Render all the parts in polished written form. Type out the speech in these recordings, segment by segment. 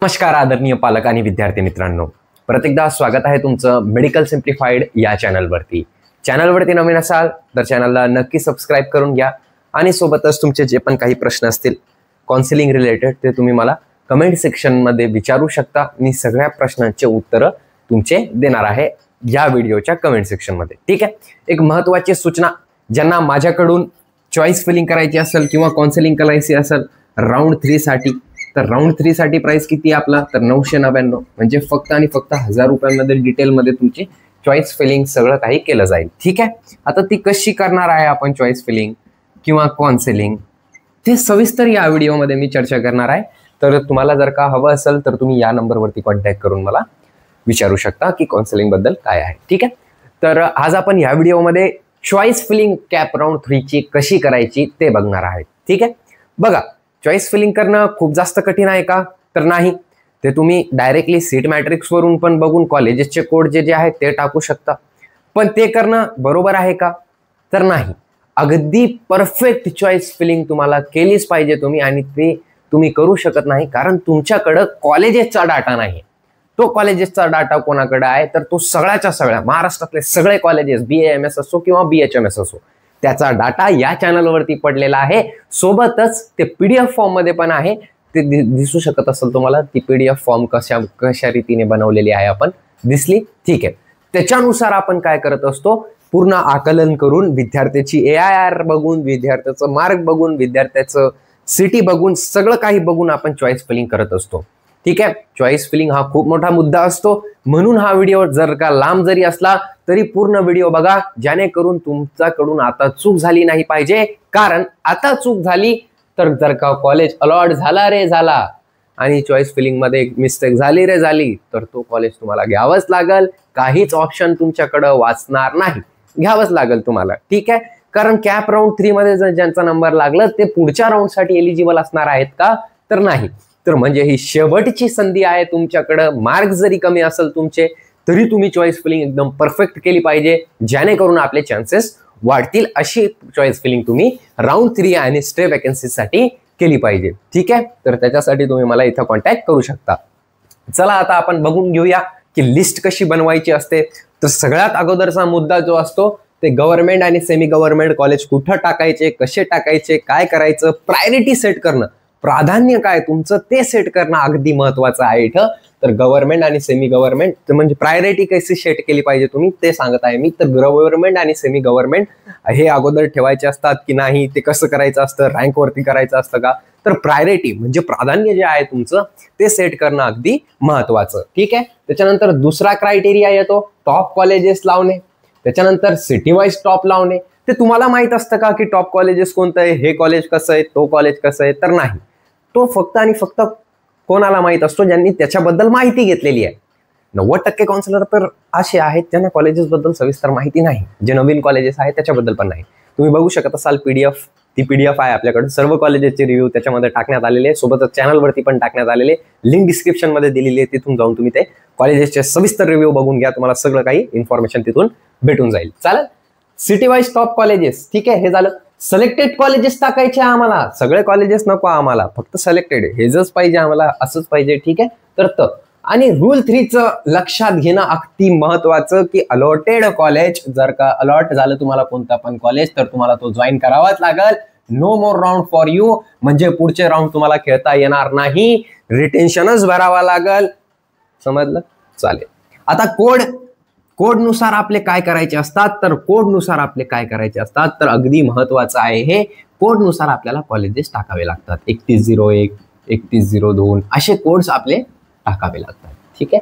नमस्कार आदरणीय पालक आणि विद्यार्थी मित्रांनो, परत एकदा स्वागत आहे तुमचं मेडिकल सिम्प्लिफाईड या चॅनलवरती. चॅनलवरती नवीन असाल तर चॅनलला नक्की सबस्क्राईब करून घ्या आणि सोबतच तुमचे जे पण काही प्रश्न असतील काउन्सिलिंग रिलेटेड ते तुम्ही मला कमेंट सेक्शनमध्ये विचारू शकता. मी सगळ्या प्रश्नांचे उत्तरं तुमचे देणार आहे या व्हिडिओच्या कमेंट सेक्शनमध्ये. ठीक आहे. एक महत्त्वाची सूचना, ज्यांना माझ्याकडून चॉईस फिलिंग करायची असेल किंवा काउन्सिलिंग करायची असेल राऊंड 3 साठी, तर राऊंड 3 साठी प्राइस किती आहे आपला, तर 999, म्हणजे फक्त आणि फक्त 1000 रुपयांमध्ये डिटेलमध्ये तुमची चॉईस फिलिंग सगळं काही केलं जाईल. ठीक आहे. आता ती कशी करणार आहे आपण चॉईस फिलिंग किंवा काउन्सिलिंग ते सविस्तर या व्हिडिओमध्ये मी चर्चा करणार आहे. तर तुम्हाला जर का हवं असेल तर तुम्ही या नंबरवरती कॉन्टॅक्ट करून मला विचारू शकता की काउन्सिलिंग बद्दल काय आहे. ठीक आहे. तर आज आपण या व्हिडिओमध्ये चॉईस फिलिंग कॅप राऊंड 3 ची कशी करायची ते बघणार आहे. ठीक आहे. बघा, चॉईस फिलिंग करणं खूप जास्त कठीण आहे का, तर नाही. ते तुम्ही डायरेक्टली सीट मॅट्रिक्स वरून पण बघून कॉलेजेसचे कोड जे आहेत ते टाकू शकता. पण ते करणं बरोबर आहे का, तर नाही. अगदी परफेक्ट चॉईस फिलिंग तुम्हाला केलीच पाहिजे तुम्ही, आणि ते तुम्ही करू शकत नाही कारण तुमच्याकडं कॉलेजेसचा डाटा नाही. तो कॉलेजेसचा डाटा कोणाकडे आहे, तर तो सगळ्याच्या सगळ्या महाराष्ट्रातले सगळे कॉलेजेस, BAMS असो किंवा BHMS असो, त्याचा डाटा या चॅनलवरती पडलेला आहे. सोबतच ते PDF फॉर्म मध्ये पण आहे. ते दिसू शकत असेल तुम्हाला ती PDF फॉर्म कशा रीतीने बनवलेली आहे आपण, दिसली. ठीक आहे. त्याच्यानुसार आपण काय करत असतो, पूर्ण आकलन करून विद्यार्थ्याची AIR बघून, विद्यार्थ्याचं मार्क बघून, विद्यार्थ्याचं सिटी बघून, सगळं काही बघून आपण चॉईस फिलिंग करत असतो. ठीक आहे. चॉईस फिलिंग हा खूप मोठा मुद्दा असतो, म्हणून हा व्हिडिओ जर का लांब जरी असला तरी पूर्ण व्हिडिओ बघा, जेणेकरून तुमच्याकडून आता चूक झाली नाही पाहिजे. कारण आता चूक झाली तर जर का कॉलेज अलॉट झाला रे झाला आणि चॉईस फिलिंग मध्ये मिस्टेक झाली रे झाली, तर तो कॉलेज तुम्हाला घ्यावंच लागेल. काहीच ऑप्शन तुमच्याकडे वाचणार नाही, घ्यावंच लागेल तुम्हाला. ठीक आहे. कारण कॅप राऊंड 3 मध्ये जर ज्यांचा नंबर लागला ते पुढच्या राऊंड साठी एलिजिबल असणार आहेत का, तर नाही. तर म्हणजे ही शेवटची संधी आहे तुमच्याकडे. मार्क जरी कमी असेल तुमचे तरी तुम्ही चॉईस फिलिंग एकदम परफेक्ट केली पाहिजे, जेणेकरून आपले चान्सेस वाढतील. अशी चॉईस फिलिंग तुम्ही राऊंड 3 आणि स्टे वॅकन्सी साठी केली पाहिजे. ठीक आहे. तर त्याच्यासाठी तुम्ही मला इथं कॉन्टॅक्ट करू शकता. चला आता आपण बघून घेऊया की लिस्ट कशी बनवायची असते. तर सगळ्यात अगोदरचा मुद्दा जो असतो ते गव्हर्नमेंट आणि सेमी गव्हर्नमेंट कॉलेज कुठं टाकायचे, कसे टाकायचे, काय करायचं, प्रायोरिटी सेट करणं, प्राधान्य काय तुमचं ते सेट करणं अगदी महत्वाचं आहे इथं. तर गव्हर्नमेंट आणि सेमी गव्हर्नमेंट म्हणजे प्रायोरिटी कशी सेट केली पाहिजे तुम्ही ते सांगत आहे मी. तर गव्हर्नमेंट आणि सेमी गव्हर्नमेंट हे अगोदर ठेवायचे असतात की नाही, ते कसं करायचं असतं, रँक वरती करायचं असतं का, तर प्रायोरिटी म्हणजे प्राधान्य जे आहे तुमचं ते सेट करणं अगदी महत्वाचं. ठीक आहे. त्याच्यानंतर दुसरा क्रायटेरिया येतो टॉप कॉलेजेस लावणे. त्याच्यानंतर सिटी वाईज टॉप लावणे. ते तुम्हाला माहित असतं का की टॉप कॉलेजेस कोणतं आहे, हे कॉलेज कसं आहे, तो कॉलेज कसं आहे, तर नाही. तो फक्त आणि फक्त कोणाला माहित असतो ज्यांनी त्याच्याबद्दल माहिती घेतलेली आहे. 90% काउन्सिलर तर असे आहेत ज्यांना कॉलेजेस बद्दल सविस्तर माहिती नाही. जे नवीन कॉलेजेस आहेत त्याच्याबद्दल पण नाही. तुम्ही बघू शकत असाल PDF, ती PDF आहे आपल्याकडे. सर्व कॉलेजेसचे रिव्ह्यू त्याच्यामध्ये टाकण्यात आलेले आहे. सोबतच चॅनलवरती पण टाकण्यात आलेले, लिंक डिस्क्रिप्शन मध्ये दिलेली आहे. तिथून जाऊन तुम्ही ते कॉलेजेसचे सविस्तर रिव्ह्यू बघून घ्या. तुम्हाला सगळं काही इन्फॉर्मेशन तिथून भेटून जाईल. चालेल. City wise top colleges. ठीक आहे. हे झालं. सिलेक्टेड कॉलेजेस टाकायचे आम्हाला, सगळे कॉलेजेस नको आम्हाला, फक्त सिलेक्टेड हेच पाहिजे आम्हाला, असंच पाहिजे. ठीक आहे. तर आणि रूल 3 लक्षात घेणं अगदी महत्वाचं की अलॉटेड कॉलेज जर का अलॉट झालं तुम्हाला कोणता पण कॉलेज, तर तुम्हाला तो जॉईन करावाच लागेल. No more round for you, म्हणजे पुढचे राऊंड तुम्हाला खेळता येणार नाही, रिटेन्शनच भरावा लागेल. समजलं? चालेल. आता कोडनुसार आपले काय करायचे असतात, तर कोडनुसार आपले काय करायचे असतात, तर अगदी महत्वाचं आहे हे. कोडनुसार आपल्याला कॉलेजेस टाकावे लागतात. 3101, 3102 असे कोड्स आपले टाकावे लागतात. ठीक आहे.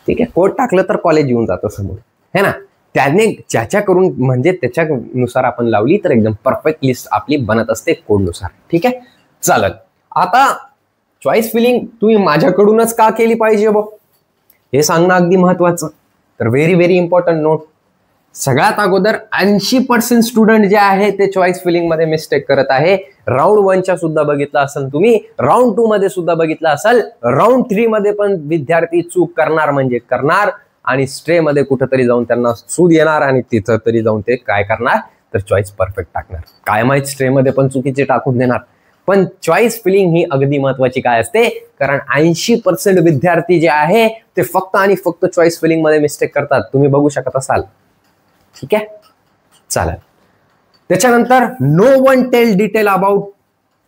ठीक आहे. कोड टाकलं तर कॉलेज येऊन जातं समोर, है ना. त्याने ज्याच्या करून म्हणजे त्याच्यानुसार आपण लावली तर एकदम परफेक्ट लिस्ट आपली बनत असते कोडनुसार. ठीक आहे. चालेल. आता चॉईस फिलिंग तुम्ही माझ्याकडूनच का केली पाहिजे हे सांगणं अगदी महत्वाचं. तर व्हेरी व्हेरी इम्पॉर्टंट नोट. सगळ्यात अगोदर 80% स्टुडंट जे आहे ते चॉईस फिलिंग मध्ये मिस्टेक करत आहे. राऊंड 1 सुद्धा बघितलं असेल तुम्ही, राऊंड 2 मध्ये सुद्धा बघितलं असेल, राऊंड 3 मध्ये पण विद्यार्थी चूक करणार म्हणजे करणार, आणि स्ट्रे मध्ये कुठेतरी जाऊन त्यांना सूद येणार आणि तिथं तरी जाऊन ते काय करणार, तर चॉईस परफेक्ट टाकणार. काय माहित स्ट्रे मध्ये पण चुकीचे टाकून देणार. पण चॉईस फिलिंग ही अगदी महत्वाची काय असते, कारण 80% विद्यार्थी जे आहे ते फक्त आणि फक्त चॉईस फिलिंग मध्ये मिस्टेक करतात, तुम्ही बघू शकत असाल. ठीक आहे, चालेल. त्याच्यानंतर no one tell detail about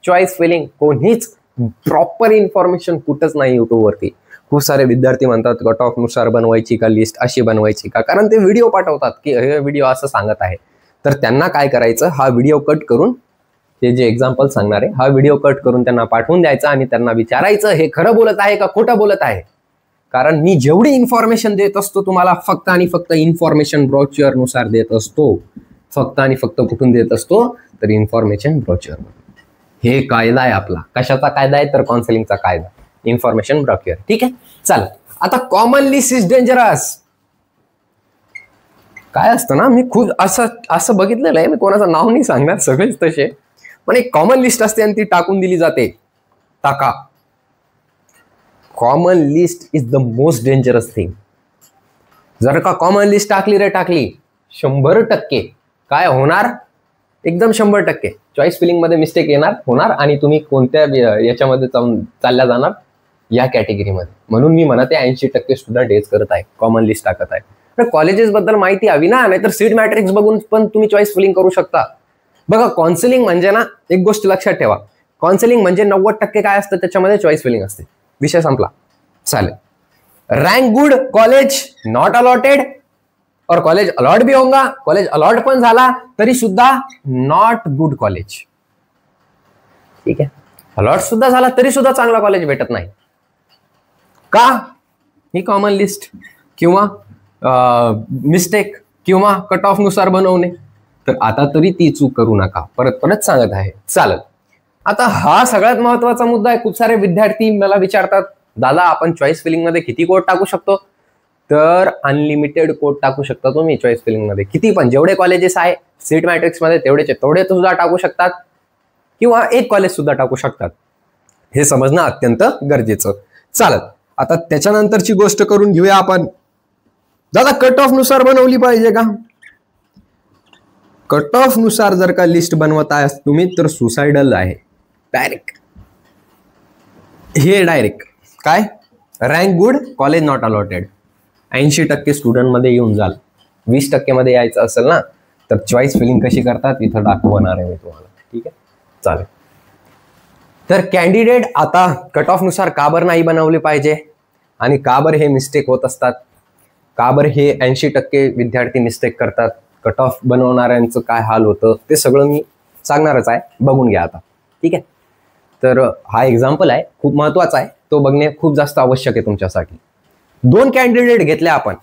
choice filling. कोणीच प्रॉपर इन्फॉर्मेशन कुठंच नाही युट्यूब वरती. खूप सारे विद्यार्थी म्हणतात कट ऑफ नुसार बनवायची का लिस्ट, अशी बनवायची का, कारण ते व्हिडिओ पाठवतात की हे व्हिडिओ असं सांगत आहे. तर त्यांना काय करायचं, हा व्हिडिओ कट करून, ते जे एक्झाम्पल सांगणार आहे हा व्हिडिओ कट करून त्यांना पाठवून द्यायचा आणि त्यांना विचारायचं हे खरं बोलत आहे का खोटं बोलत आहे. कारण मी जेवढी इन्फॉर्मेशन देत असतो तुम्हाला फक्त आणि फक्त इन्फॉर्मेशन ब्रोचर नुसार देत असतो. फक्त आणि फक्त कुठून देत असतो, तर इन्फॉर्मेशन ब्रोचर. हे कायदा आहे आपला. कशाचा कायदा आहे, तर काउन्सिलिंगचा कायदा, इन्फॉर्मेशन ब्रोचर. ठीक आहे, चला. आता कॉमन लिस्ट इज डेंजरस. काय असतं ना, मी खूप असं बघितलेलं आहे, मी कोणाचं नाव नाही सांगणार, सगळेच तसे, पण एक कॉमन लिस्ट असते आणि ती टाकून दिली जाते. टाका. Common list is the most dangerous thing. जर का कॉमन लिस्ट टाकली 100% काय होणार, एकदम 100% चॉईस फिलिंग मध्ये मिस्टेक होणार आणि तुम्ही कोणत्या याच्यामध्ये चालल्या जाणार, या कॅटेगरीमध्ये. म्हणून मी म्हणते 80% स्टुडंट हेच करत आहे, कॉमन लिस्ट टाकत आहे. तर कॉलेजेस बद्दल माहिती हवी ना, नाहीतर सीट मॅट्रिक्स बघून पण तुम्ही चॉईस फिलिंग करू शकता. बघा, काउन्सिलिंग म्हणजे ना, एक गोष्ट लक्षात ठेवा, काउन्सिलिंग म्हणजे 90% काय असतं त्याच्यामध्ये चॉईस फिलिंग असते. विषय संपला. चालेल. Rank good college not allotted, और कॉलेज अलॉट भी होगा, कॉलेज अलॉट पण झाला तरी सुद्धा नॉट गुड कॉलेज. ठीक आहे, अलॉट सुद्धा झाला तरी सुद्धा चांगला कॉलेज भेटत नाही का, ही कॉमन लिस्ट किंवा मिस्टेक किंवा कट ऑफ नुसार बनवणे. तर आता तरी ती चूक करू नका, परत परत सांगत आहे. चालेल. आता हा सगळ्यात महत्वाचा मुद्दा आहे. खूप सारे विद्यार्थी मला विचारतात, दादा आपण चॉईस फिलिंग मध्ये किती कोड टाकू शकतो, तर अनलिमिटेड कोड टाकू शकता तुम्ही चॉईस फिलिंग मध्ये, किती पण, जेवढे कॉलेजेस आहे सीट मॅट्रिक्स मध्ये तेवढे सुद्धा टाकू शकतात, किंवा एक कॉलेज सुद्धा टाकू शकतात. हे समजणं अत्यंत गरजेचं. चालत. आता त्याच्यानंतरची गोष्ट करून घेऊया आपण. दादा कट ऑफ नुसार बनवली पाहिजे का? कट ऑफ नुसार जर का लिस्ट बनवत आहे तुम्ही तर सुसाइडल आहे डायरेक्ट. हे डायरेक्ट काय, rank good college not allotted. 80% student मध्ये येऊन जाल, 20% मध्ये यायचं असेल ना, तर चॉईस फिलिंग कशी करतात इथं दाखवणार आहे मी तुम्हाला. ठीक आहे, चालेल. तर कॅन्डिडेट आता कट ऑफ नुसार का बरं नाही बनवले पाहिजे आणि का बरं हे मिस्टेक होत असतात, का बरं हे 80% विद्यार्थी मिस्टेक करतात, कट ऑफ बनवणाऱ्यांचं काय हाल होतं, ते सगळं मी सांगणारच आहे. बघून घ्या आता. ठीक आहे. तर हा एक्झाम्पल आहे, खूप महत्वाचा आहे, तो बघणे खूप जास्त आवश्यक आहे तुमच्यासाठी. 2 कॅन्डिडेट घेतले आपण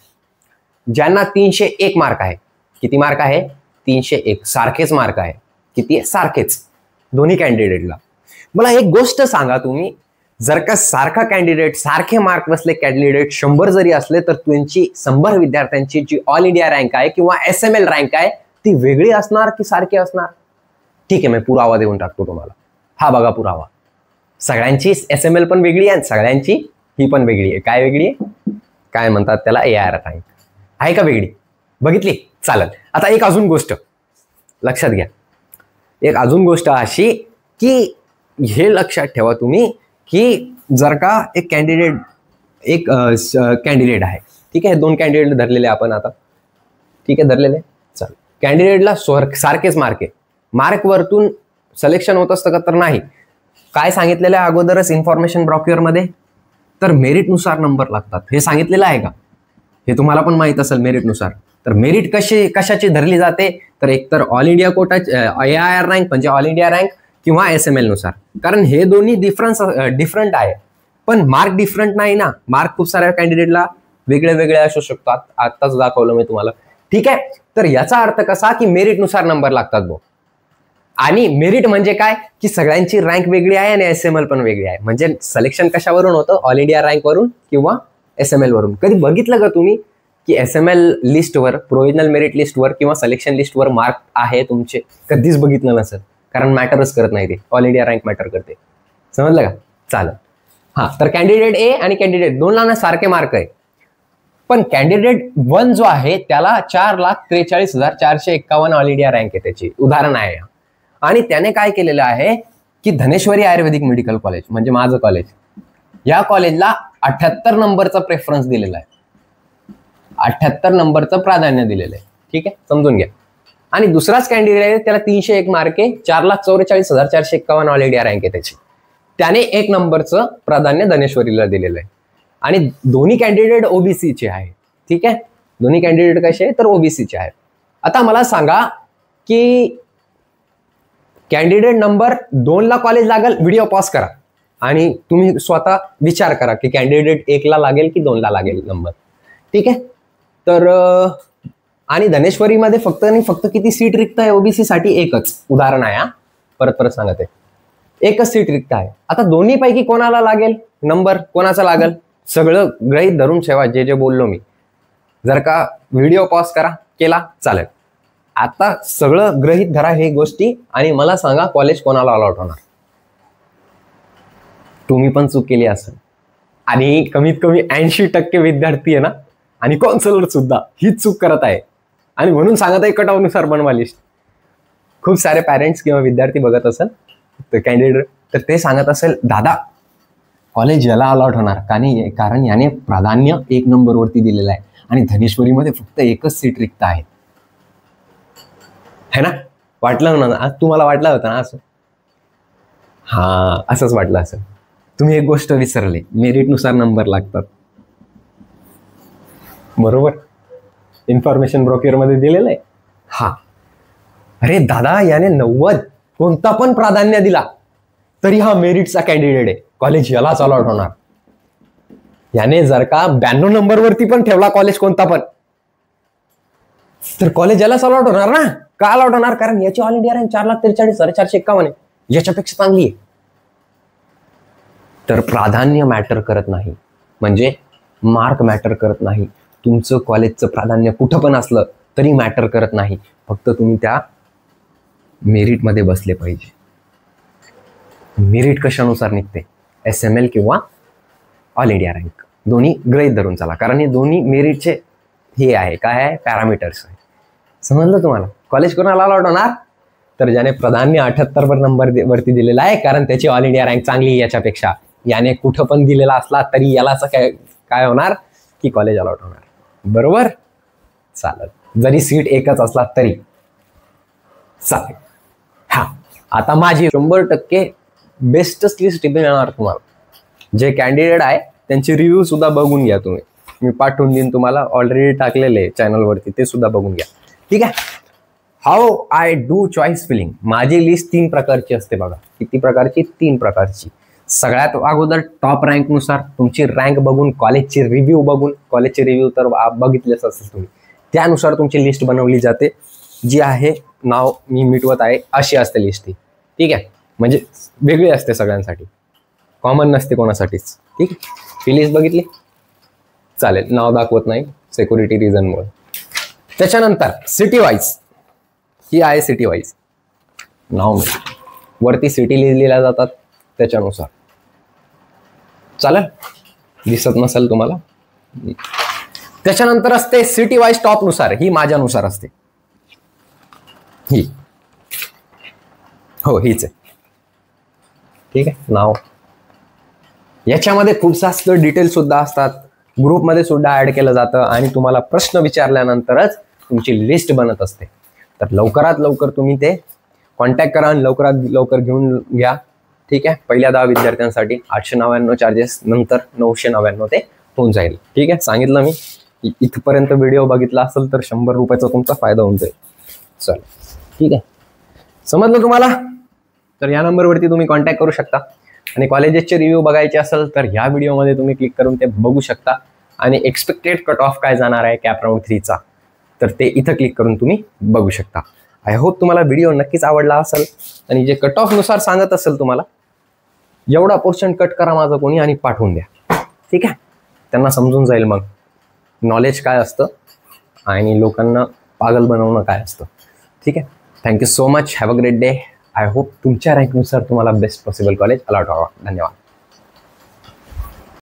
ज्यांना 301 मार्क आहे. किती मार्क आहे? 301. सारखेच मार्क आहे. किती आहे? सारखेच दोन्ही कॅन्डिडेटला. मला एक गोष्ट सांगा तुम्ही, जर का सारखा कॅन्डिडेट, सारखे मार्क बसले कॅन्डिडेट 100 जरी असले तर त्यांची 100 विद्यार्थ्यांची जी ऑल इंडिया रँक आहे किंवा SML रँक आहे ती वेगळी असणार की सारखी असणार? ठीक आहे, मी पुरावा देऊन टाकतो तुम्हाला. हा बघा पुरावा. सगळ्यांची SML पण वेगळी आहे, सगळ्यांची ही पण वेगळी आहे. काय वेगळी आहे? काय म्हणतात त्याला, AR रँक आहे का वेगळी? बघितली? चालेल. आता एक अजून गोष्ट लक्षात घ्या. एक अजून गोष्ट अशी की हे लक्षात ठेवा तुम्ही की जर का एक कॅन्डिडेट आहे, ठीक आहे, 2 कॅन्डिडेट धरलेले आपण आता. ठीक आहे, धरलेले. चालेल. कॅन्डिडेटला सारखेच मार्क आहे. मार्क वरतून सिलेक्शन होत असतं का? तर नाही. काय सांगितलेलं आहे अगोदरच इन्फॉर्मेशन ब्रोक्युअर मध्ये, तर मेरिट नुसार नंबर लागतात. हे सांगितलेलं आहे का? हे तुम्हाला पण माहित असेल मेरिट नुसार. तर मेरिट कशाची धरली जाते, तर एकतर all India quota AIR rank म्हणजे ऑल इंडिया रँक किंवा SML नुसार. कारण हे दोन्ही डिफरंट आहे, पण मार्क डिफरंट नाही ना. मार्क खूप साऱ्या कॅन्डिडेटला वेगळे वेगळे असू शकतात. आताच दाखवलं मी तुम्हाला. ठीक आहे. तर याचा अर्थ कसा की मेरिट नुसार नंबर लागतात भाऊ. आणि मेरिट म्हणजे काय की सगळ्यांची रँक वेगळी आहे आणि SML पण वेगळी आहे. म्हणजे सिलेक्शन कशावरून होतं? ऑल इंडिया रँक वरून किंवा SML वरून. कधी बघितलं का तुम्ही की SML लिस्टवर, प्रोव्हिजनल मेरिट लिस्टवर किंवा सिलेक्शन लिस्टवर मार्क आहे तुमचे? कधीच बघितलं नसेल, कारण मॅटरच करत नाही ते. ऑल इंडिया रँक मॅटर करते. समजलं का? चालेल. हा, तर कॅन्डिडेट A आणि कॅन्डिडेट 2 सारखे मार्क आहे, पण कॅन्डिडेट 1 जो आहे त्याला 4,43,451 ऑल इंडिया रँक आहे त्याची. उदाहरण आहे. आणि त्याने काय केलेलं आहे की धनेश्वरी आयुर्वेदिक मेडिकल कॉलेज म्हणजे माझं कॉलेज, या कॉलेजला 78 नंबरचा प्रेफरन्स दिलेला आहे, 78 नंबरचं प्राधान्य दिलेलं आहे. ठीक आहे, समजून घ्या. आणि दुसराच कॅन्डिडेट आहे, त्याला 301 मार्क आहे, 4,44,451 ऑल इंडिया रँक आहे त्याची, त्याने 1 नंबरचं प्राधान्य धनेश्वरीला दिलेलं आहे. आणि दोन्ही कॅन्डिडेट ओबीसीचे आहे. ठीक आहे, दोन्ही कॅन्डिडेट कसे तर ओबीसीचे आहेत. आता मला सांगा की कॅन्डिडेट नंबर 2 ला कॉलेज लागेल, व्हिडिओ पॉज करा आणि तुम्ही स्वतः विचार करा की कॅन्डिडेट 1 ला लागेल की 2 ला लागेल नंबर. ठीक आहे, तर आणि धनेश्वरीमध्ये फक्त आणि फक्त किती सीट रिक्त आहे ओबीसी साठी? एकच. उदाहरण आहे, परत परत सांगत आहे, एकच सीट रिक्त आहे. आता दोन्ही पैकी कोणाला लागेल नंबर, कोणाचा लागेल? सगळं गृहीत धरून ठेवा जे बोललो मी. जर का व्हिडिओ पॉज करा केला चालेल. आता सगळं गृहीत धरा हे गोष्टी आणि मला सांगा कॉलेज कोणाला अलॉट होणार. तुम्ही पण चूक केली असेल आणि कमीत कमी 80% विद्यार्थी आहे ना आणि काउन्सिलर सुद्धा हीच चूक करत आहे आणि म्हणून सांगत आहे कट ऑफ नुसार बनवा लिस्ट. खूप सारे पॅरेंट्स किंवा विद्यार्थी बघत असेल तर कॅन्डिडेट, तर ते सांगत असेल दादा कॉलेज याला अलॉट होणार कारण याने प्राधान्य 1 नंबरवरती दिलेलं आहे आणि धनेश्वरीमध्ये फक्त एकच सीट रिक्त आहे. है ना, वाटलं ना आज तुम्हाला? वाटलं होतं ना असं? हा, असंच वाटलं असेल. तुम्ही एक गोष्ट विसरले, मेरिटनुसार नंबर लागतात. बरोबर, इन्फॉर्मेशन ब्रोक्युअरमध्ये दिलेलं आहे. हा, अरे दादा याने 90 कोणता पण प्राधान्य दिला तरी हा मेरिटचा कॅन्डिडेट आहे, कॉलेज यालाच अलॉट होणार. याने जर का 92 नंबरवरती पण ठेवला कॉलेज कोणता पण तर कॉलेज यालाच अलॉट होणार ना. का अलॉट होणार? कारण याची ऑल इंडिया रँक 4,43,451 आहे, याच्यापेक्षा चांगली आहे. तर प्राधान्य मॅटर करत नाही, म्हणजे मार्क मॅटर करत नाही. तुमचं कॉलेजचं प्राधान्य कुठं पण असलं तरी मॅटर करत नाही, फक्त तुम्ही त्या मेरिटमध्ये बसले पाहिजे. मेरिट कशानुसार निघते? SML किंवा ऑल इंडिया रँक, दोन्ही गृहीत धरून चला, कारण हे दोन्ही मेरिटचे हे आहे, काय आहे, पॅरामीटर्स आहे. समजलं तुम्हाला? कॉलेज कोणाला अलॉट होणार? तर ज्याने प्राधान्य 78 नंबर वरती दिलेला आहे, कारण त्याची ऑल इंडिया रँक चांगली आहे याच्यापेक्षा. याने कुठं पण दिलेला असला तरी यालाच काय होणार की कॉलेज अलॉट होणार. बरोबर, चालेल, जरी सीट एकच असला तरी चालेल. हा, आता माझी 100% बेस्टच लिस्ट येणार तुम्हाला. जे कॅन्डिडेट आहे त्यांचे रिव्ह्यू सुद्धा बघून घ्या तुम्ही, मी पाठवून देईन तुम्हाला, ऑलरेडी टाकलेले चॅनलवरती, ते सुद्धा बघून घ्या. ठीक आहे, how I do choice filling. माझी लिस्ट 3 प्रकारची असते बघा. किती प्रकारची? 3 प्रकारची. सगळ्यात अगोदर टॉप रँकनुसार तुमची रँक बघून, कॉलेजचे रिव्ह्यू बघून, कॉलेजचे रिव्ह्यू तर बघितलेच असेल तुम्ही, त्यानुसार तुमची लिस्ट बनवली जाते, जी आहे नाव मी मिटवत आहे अशी असते लिस्ट ती. ठीक आहे, म्हणजे वेगळी असते सगळ्यांसाठी, कॉमन नसते कोणासाठीच. ठीक आहे, ही लिस्ट बघितली चालेल, नाव दाखवत नाही सिक्युरिटी रिझनमुळे. त्याच्यानंतर सिटी वाईज, ही आहे सिटी वाईज नाव, वरती सिटी लिहिलेल्या जातात त्याच्यानुसार. चालेल, दिसत नसेल तुम्हाला. त्याच्यानंतर असते सिटी वाईज टॉप नुसार, ही माझ्यानुसार असते. ही हो हीच आहे. ठीक आहे, नाव याच्यामध्ये खूप जास्त डिटेल सुद्धा असतात, ग्रुपमध्ये सुद्धा ऍड केलं जातं आणि तुम्हाला प्रश्न विचारल्यानंतरच तुमची लिस्ट बनत असते. तर लवकरात लवकर तुम्ही ते कॉन्टॅक्ट करा आणि लवकरात लवकर घेऊन घ्या. ठीक आहे, पहिल्या 10 विद्यार्थ्यांसाठी 899 चार्जेस, नंतर 999 ते होऊन जाईल. ठीक आहे, सांगितलं मी. इथपर्यंत व्हिडिओ बघितला असेल तर 100 रुपयाचा तुमचा फायदा होऊन जाईल. चल, ठीक आहे, समजलं तुम्हाला? तर या नंबरवरती तुम्ही कॉन्टॅक्ट करू शकता आणि कॉलेजेसचे रिव्ह्यू बघायचे असेल तर ह्या व्हिडिओमध्ये तुम्ही क्लिक करून ते बघू शकता. आणि एक्सपेक्टेड कट ऑफ काय जाणार आहे कॅप राऊंड 3चा, तर ते इथं क्लिक करून तुम्ही बघू शकता. आय होप तुम्हाला व्हिडिओ नक्कीच आवडला असेल आणि जे कट ऑफ नुसार सांगत असेल तुम्हाला, एवढा पोर्शन कट करा माझं कोणी आणि पाठवून द्या. ठीक आहे, त्यांना समजून जाईल मग नॉलेज काय असतं आणि लोकांना पागल बनवणं काय असतं. ठीक आहे, thank you so much, have a great day. I hope तुमच्या रँकनुसार तुम्हाला बेस्ट पॉसिबल कॉलेज अलॉट व्हावा. धन्यवाद.